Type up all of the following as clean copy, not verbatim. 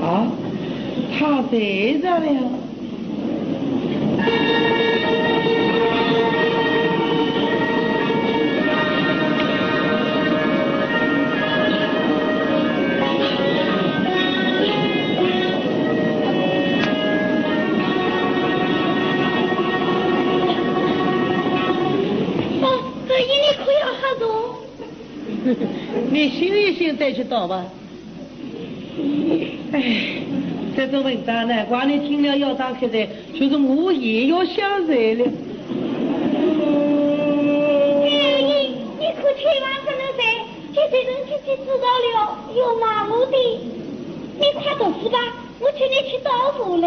啊，他在这了。你醒一醒再去倒吧。哎，这种文章呢，光你听了要当开的，就是我也要想热了。你可千万不能在，这对人自己知道了有骂我的。你快读书吧，我请你去倒茶来。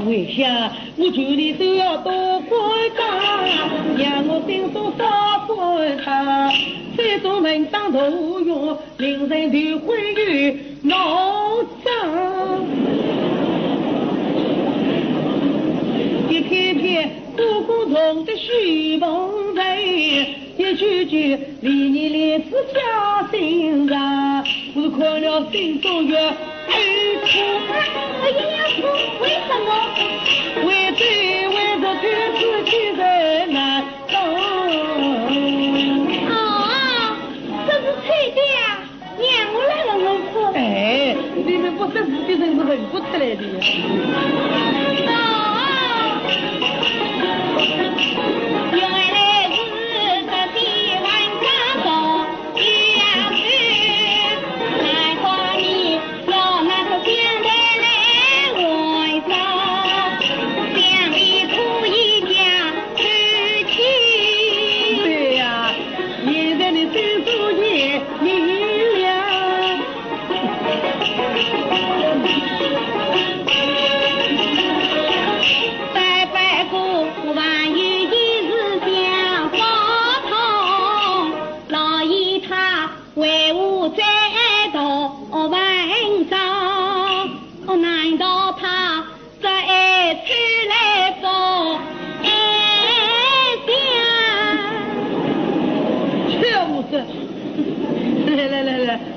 为啥我求你都要多关照，让我心中少关照。这种门当户用，令人的会与闹脏。一片片不共同的虚梦人，一句句离你连丝加心上，我看了心中越悲苦。为什么？为罪为着天自己人难当。哦，这是崔家娘我来了文夫。哎，你们不是自己人是认不出来的呀。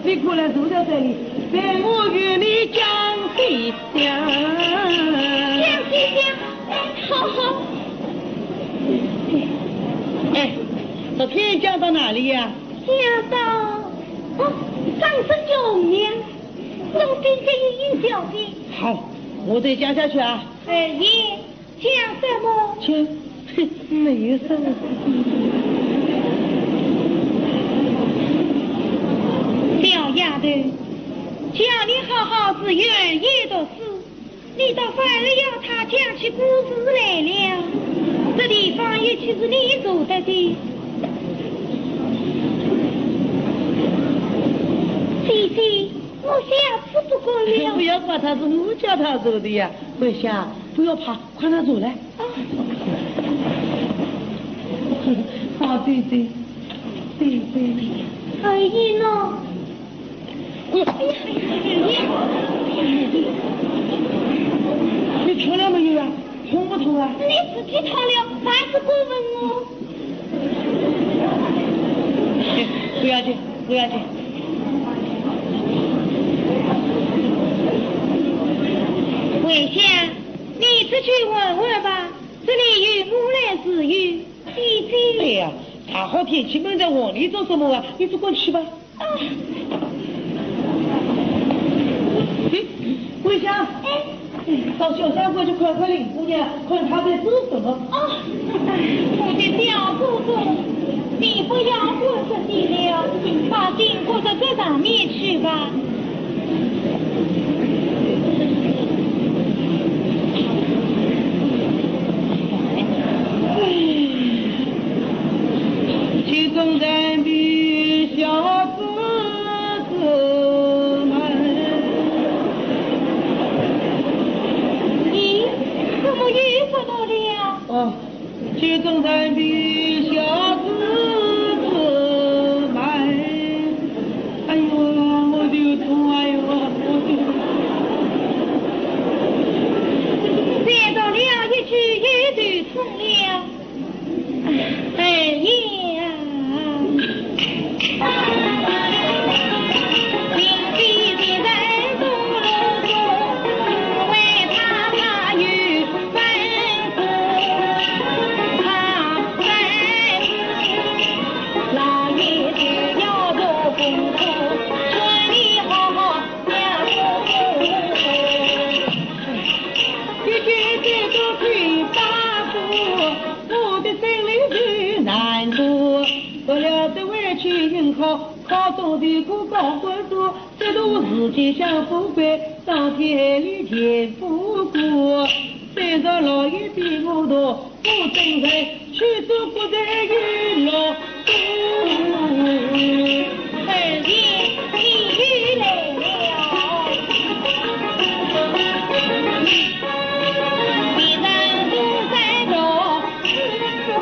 你过来坐在这里，在我与你讲西厢。讲西厢，好好。哎，昨天讲到哪里呀？讲到上升九年，弄定这一小的。好，我再讲下去啊。爷讲什么？请，没有什么。是有人也读书，你倒反而要他讲起故事来了。这地方也岂是你做得的？姐姐，我下次不过了。不要怕，他是我叫他做的呀。桂香，不要怕，快拿走来。好，对对，对对。哎呀呢！哎呀，你穿了没有啊？痛不痛啊？你自己脱了，还是过问我？不要紧，不要紧。魏香，你出去问问吧，这里有木兰自有，姐姐。哎呀，大好天气，闷在往里做什么啊？你只管去吧。桂香，到小山过去看看林姑娘，看她在做什么。我的小姑姑，你不要过这里了，把心过到这上面去吧。其中人比小子子们。你怎么又不到了？哦，其中人比小子子们。哎呦，我就痛，哎呦，我就。再到了一句又就痛了。哎呀！考中的过高官多，这都自己想富贵，上天里见富过。三个老爷比我多，我正在去做国在娱乐二爷，你又来了。别人都在着是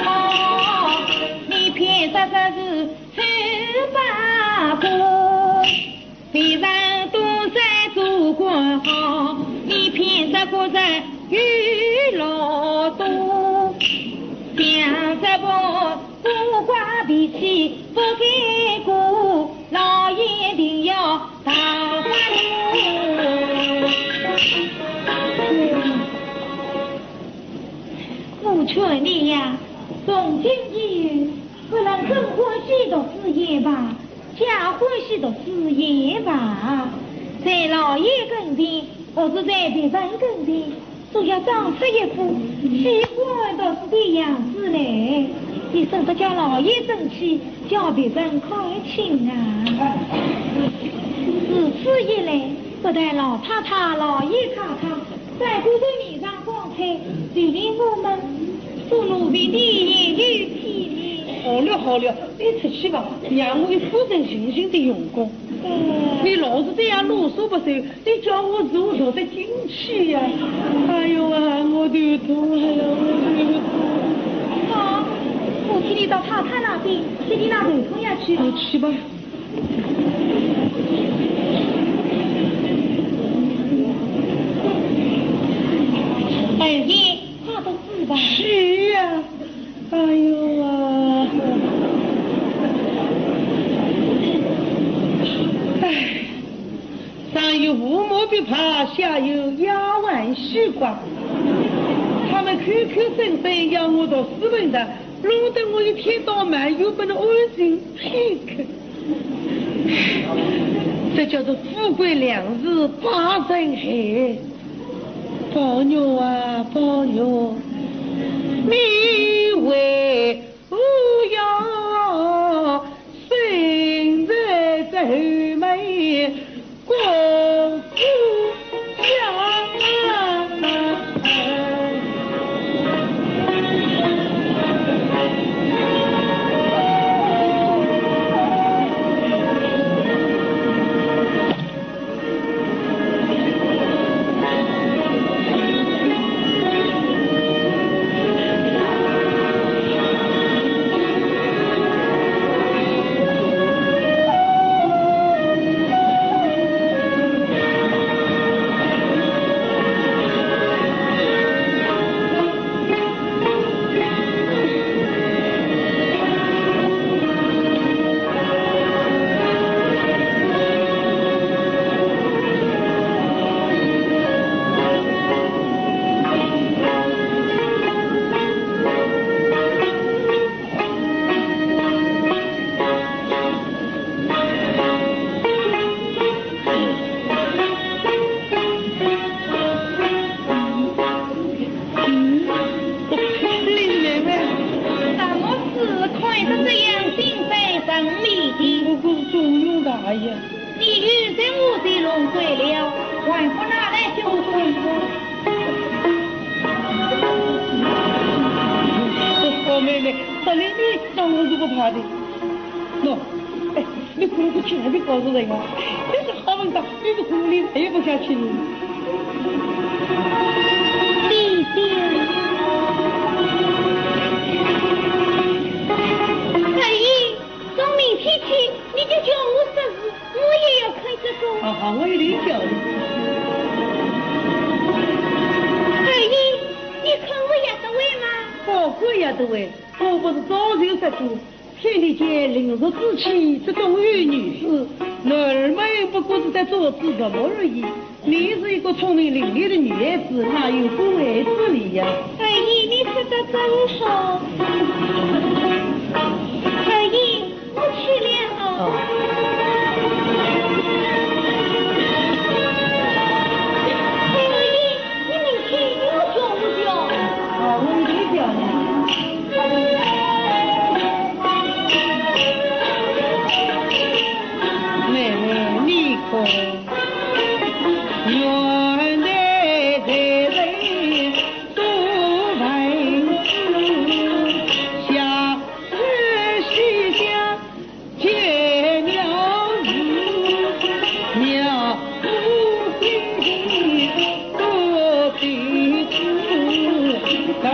好，你偏说这是十八股。别人都在做官好，你偏说国在娱乐多。想着我孤寡脾气不改过，老爷定要大发怒。我劝你呀，从今以后不能更欢喜读事业吧，假欢喜读事业吧。在老爷跟前，或是在别人跟前，都要长出一副喜欢读书的样子来，你省得叫老爷生气，叫别人开心啊。如此一来，不但老太太、老爷太太在顾着面上光彩，就连我们做奴婢的也有体面。好了好了，你出去吧，让我夫人尽心的用功。你老是这样啰嗦不收，你叫我做得进去呀！哎呦啊，我的头，哎呀，我的头！好，我替你到太太那边，替你拿头痛药去。去吧。二爷，快点治吧。是呀，哎呦啊！上有乌毛笔爬，下有压腕须挂。他们口口声声要我读书文的，弄得我一天到晚又不能安心片刻。这叫做富贵两日把人害。宝玉啊，宝玉，你为何要身在皱眉？公夫哎呀，你与在我这龙归了，还不拿来就滚滚。好妹妹，这里你让我是不怕的。喏，哎，你姑姑千万别告诉人啊，这是好文章，你的姑里赔不下去。弟弟，可以，从明天起你就叫我识字，我也要看这个。好好，我一定叫你。可以，你看我也得会吗？宝贵呀，各位，我不是早就说过，天地间凌辱之气，只重于女士。儿妹不过是在做子什么而已。你是一个聪明伶俐的女孩子，哪有不为之理呀？可以，你说的真好。可以，我去了。可以，你明天又叫不叫？我明天叫呢。妹妹，你可。原来在人都为下世西厢结了子，娘不心多彼此，到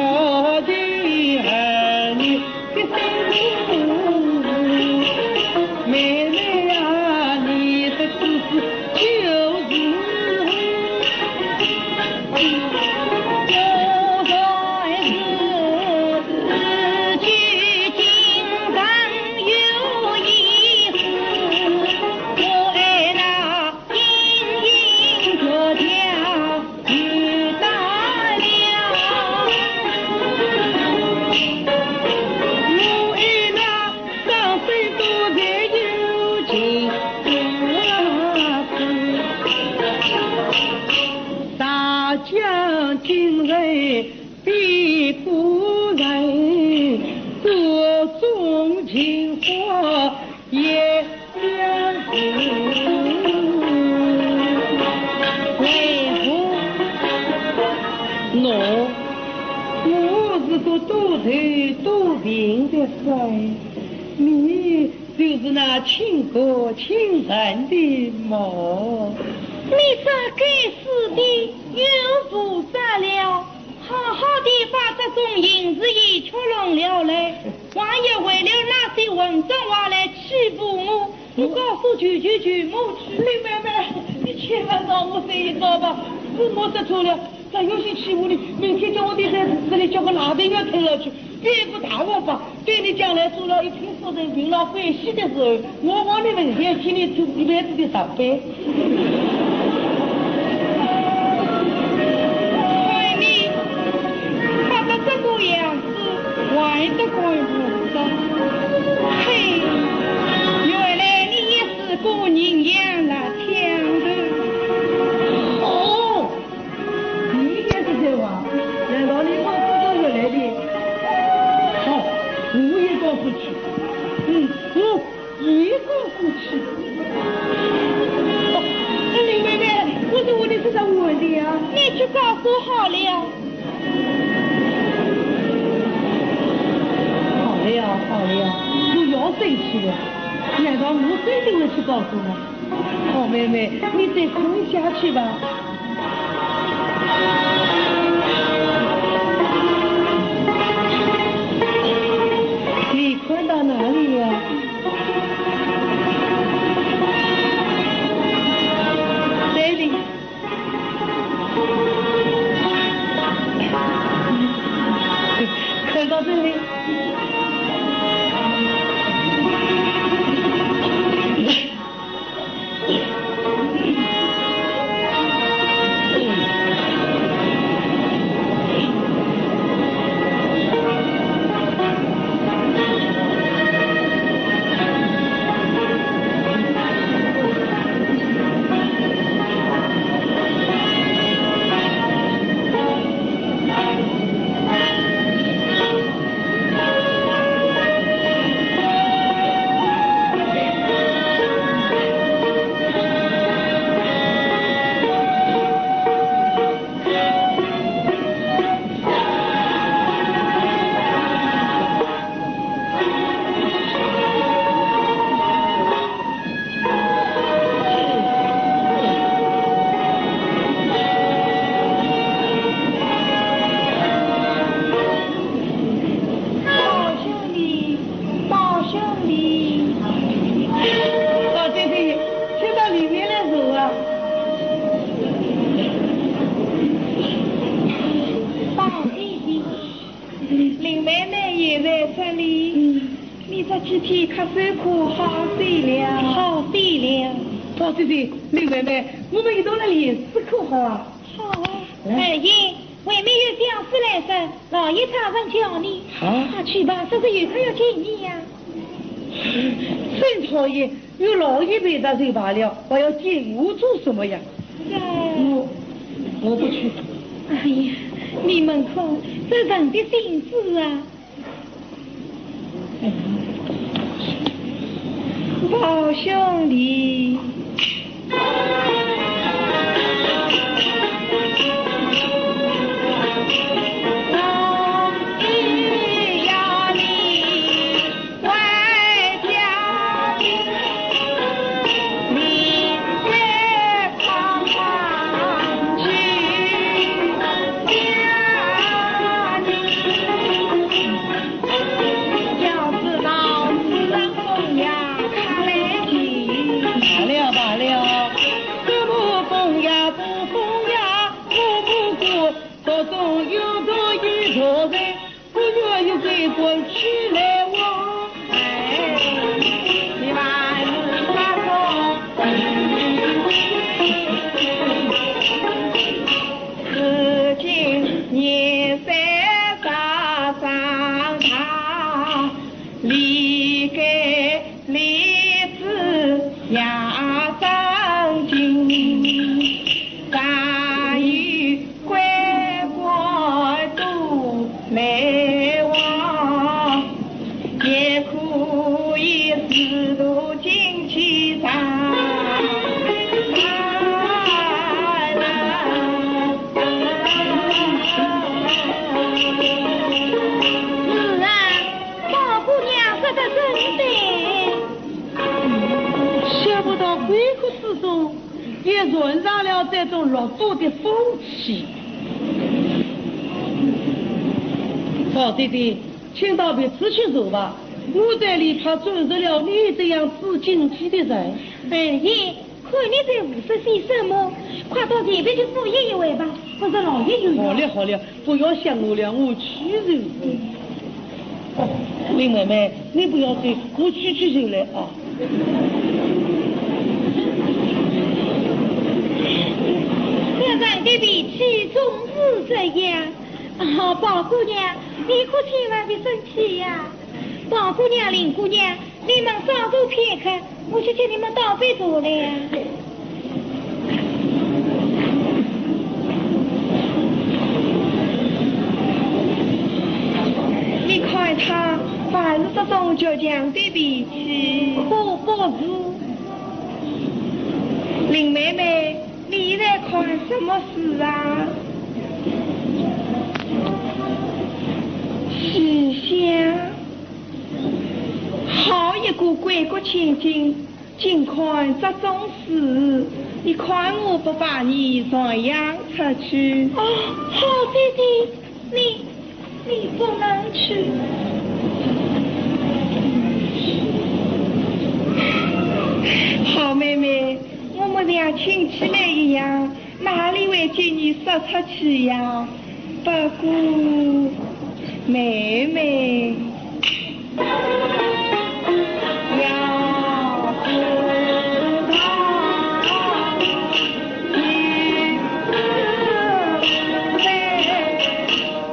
底儿女的辛苦。妹妹呀，你的知识就是今日比古人，各种情话也相似。为何我是个多头多病的人，你就是那倾国倾城的梦。你这该死的有菩萨了，好好的把这种银子也吃拢了嘞，还要为了那些文章话来欺负我，你告诉舅我去。李妹妹，你千万让我这一招吧，是我说错了，咱有心欺负你，明天叫我的在这里叫个老兵要推了去，别个大王法，对你将来做了一品夫人病了欢喜的时候，我往你门前替你做一辈子的上班。这个样子，怪得怪不得。嘿，原来你也是个人样来听的。哦，你也是这话，难道你从四川回来的？好，我也告诉去。我也告诉去。林妹妹，我是问你是在问的呀？你去告诉好了。好了，不要生气了。难道我真的会去告诉我？好妹妹，你再看下去吧。你看到哪里呀？这里。看到这里。宝弟弟，妹妹，我们一道来练诗可好啊？好，二爷，外面有讲师来生，老爷差分叫你。好，去吧，是不是有空要见你呀？沈朝爷有老爷陪着就罢了，我要见我做什么呀？我不去。哎呀，你们看这人的心思啊！宝兄弟。润上了这种落度的风气。宝弟弟，请到别处去走吧，我在里怕转入了你这样子禁忌的人。二爷，看你在五十岁什么，快到前边去赴宴一回吧，或者老爷有好了好了，不要想我了，我去rồi。林妹妹，你不要对，我去就来啊。这人的脾气总是这样。啊，宝姑娘，你可千万别生气呀！宝姑娘、林姑娘，你们稍坐片刻，我去请你们倒杯茶来呀。你看他凡是这种倔强的脾气，可不是？林妹妹，你在看什么事啊？是想，好一个贵国千金，竟看这种事，你看我不把你传扬出去？哦，好弟弟，你不能去。好妹妹，我们俩亲戚们一样，哪里会见你说出去呀？不过，妹妹要知道，你是在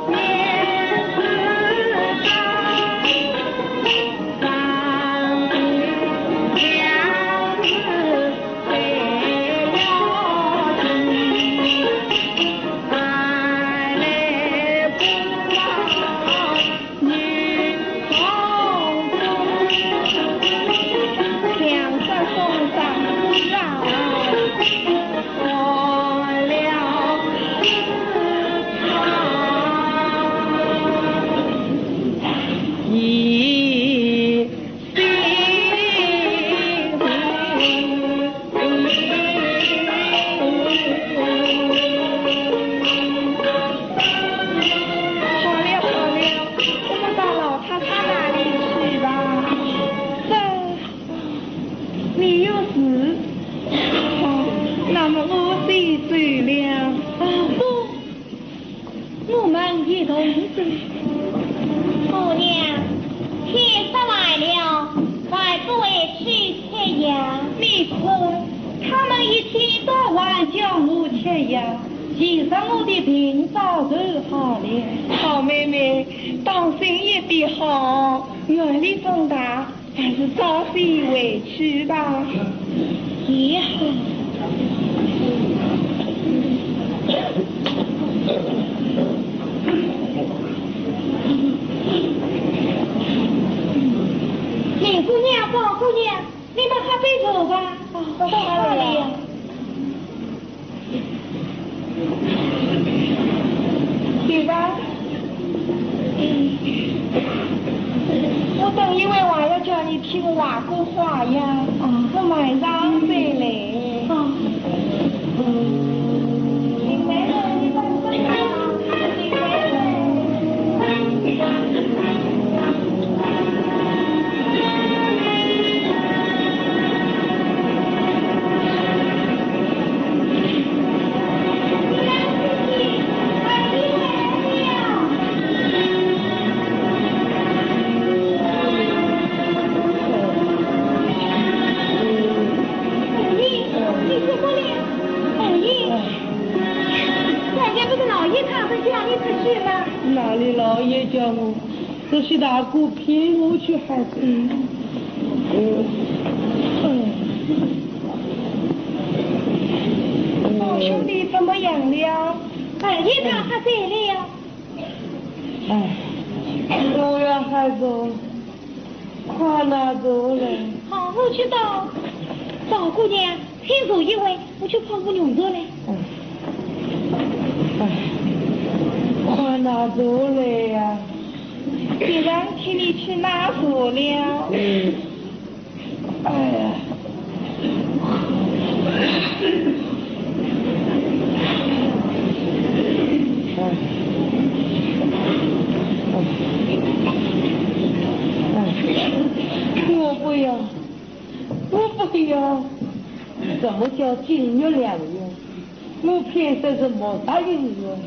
面子上，上的娘子得要紧，爱来不忘女同志，两个送上让过了市场，一姑娘，天色晚了，还不回去吃药？你看，晚叫我吃呀，其实我的病早就好了。好妹妹，当心一点好，远离风大，还是早些回去吧。也好。林姑娘、包姑娘，你们还没走吧？到哪里呀？对吧？我等一会我要叫你听外国话呀。我马上回来。林妹妹，你等等啊！林妹哪里老爷叫我，这是大姑骗我去海边。老兄弟怎么样了？二爷他还在了。我要还走，快拿走了。好，我去到。赵姑娘，先走一回，我去泡壶牛肉来。快拿走了呀！别让请你去拿走了。哎呀！我不要，我不要。什么叫金玉良缘？我偏说是没答应我。